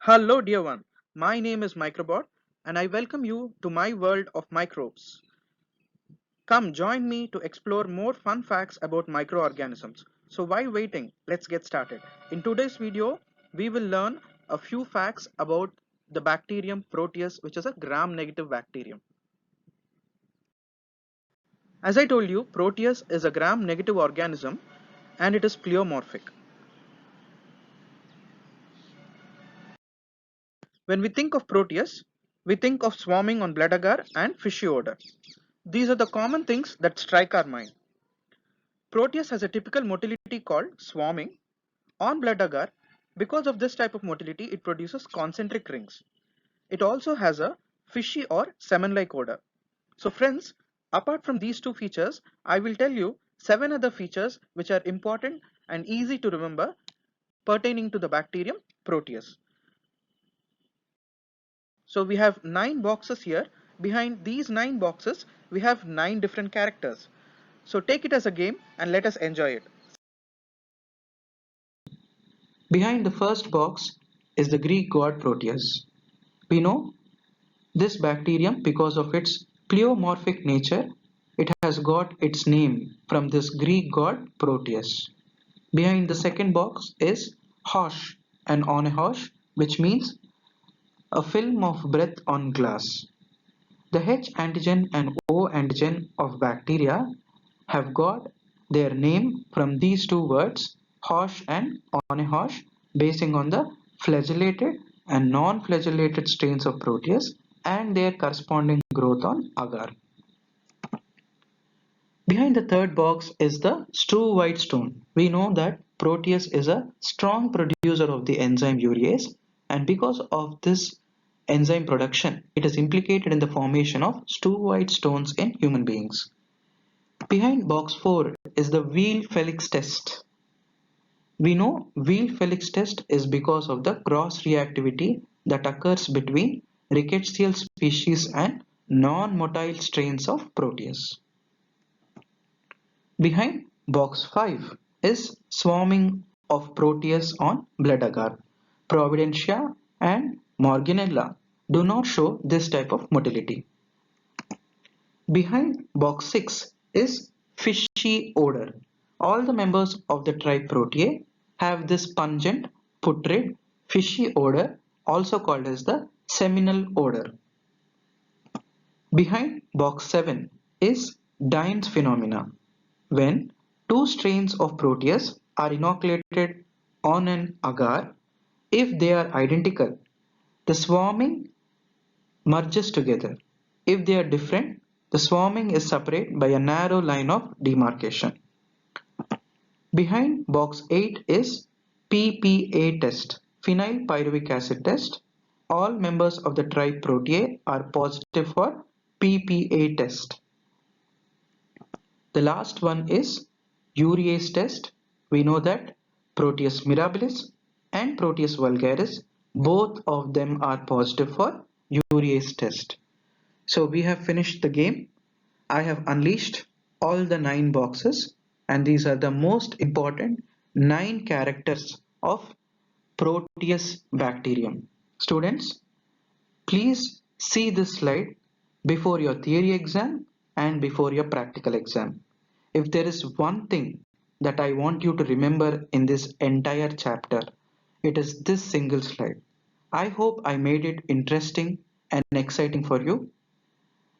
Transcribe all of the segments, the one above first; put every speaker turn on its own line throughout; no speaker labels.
Hello, dear one. My name is Microbot, and I welcome you to my world of microbes. Come join me to explore more fun facts about microorganisms. So, why waiting? Let's get started. In today's video, we will learn a few facts about the bacterium Proteus, which is a gram-negative bacterium. As I told you, Proteus is a gram-negative organism and it is pleomorphic. When we think of Proteus, we think of swarming on blood agar and fishy odor. These are the common things that strike our mind. Proteus has a typical motility called swarming. On blood agar, because of this type of motility, it produces concentric rings. It also has a fishy or semen-like odor. So friends, apart from these two features, I will tell you 7 other features which are important and easy to remember pertaining to the bacterium Proteus. So we have 9 boxes here. Behind these 9 boxes, we have 9 different characters. So take it as a game and let us enjoy it.
Behind the first box is the Greek god Proteus. We know this bacterium because of its pleomorphic nature. It has got its name from this Greek god Proteus. Behind the second box is Hosh and Onehosh, which means a film of breath on glass. The H antigen and O antigen of bacteria have got their name from these two words, Hosh and Onehosh, basing on the flagellated and non-flagellated strains of Proteus and their corresponding growth on agar. Behind the third box is the Strew White stone. We know that Proteus is a strong producer of the enzyme urease, and because of this enzyme production, it is implicated in the formation of Strew White stones in human beings. Behind box 4 is the Weil-Felix test. We know Weil-Felix test is because of the cross-reactivity that occurs between rickettsial species and non-motile strains of Proteus. Behind box 5 is swarming of Proteus on blood agar. Providentia and Morganella do not show this type of motility. Behind box 6 is fishy odor. All the members of the tribe Proteae have this pungent, putrid, fishy odor, also called as the seminal odor. Behind box 7 is Dine's phenomena. When two strains of Proteus are inoculated on an agar, if they are identical, the swarming merges together. If they are different, the swarming is separated by a narrow line of demarcation. Behind box 8 is PPA test, phenyl pyruvic acid test. All members of the tribe Proteae are positive for PPA test. The last one is urease test. We know that Proteus mirabilis and Proteus vulgaris, both of them are positive for urease test. So we have finished the game. I have unleashed all the 9 boxes, and these are the most important 9 characters of Proteus bacterium. Students, please see this slide before your theory exam and before your practical exam. If there is one thing that I want you to remember in this entire chapter, it is this single slide. I hope I made it interesting and exciting for you,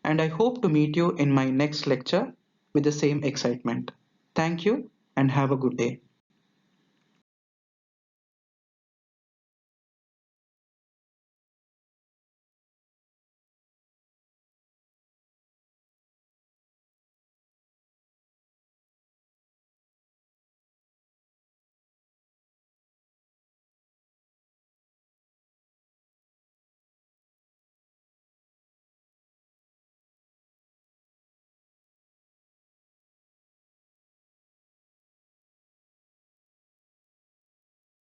and I hope to meet you in my next lecture with the same excitement. Thank you and have a good day.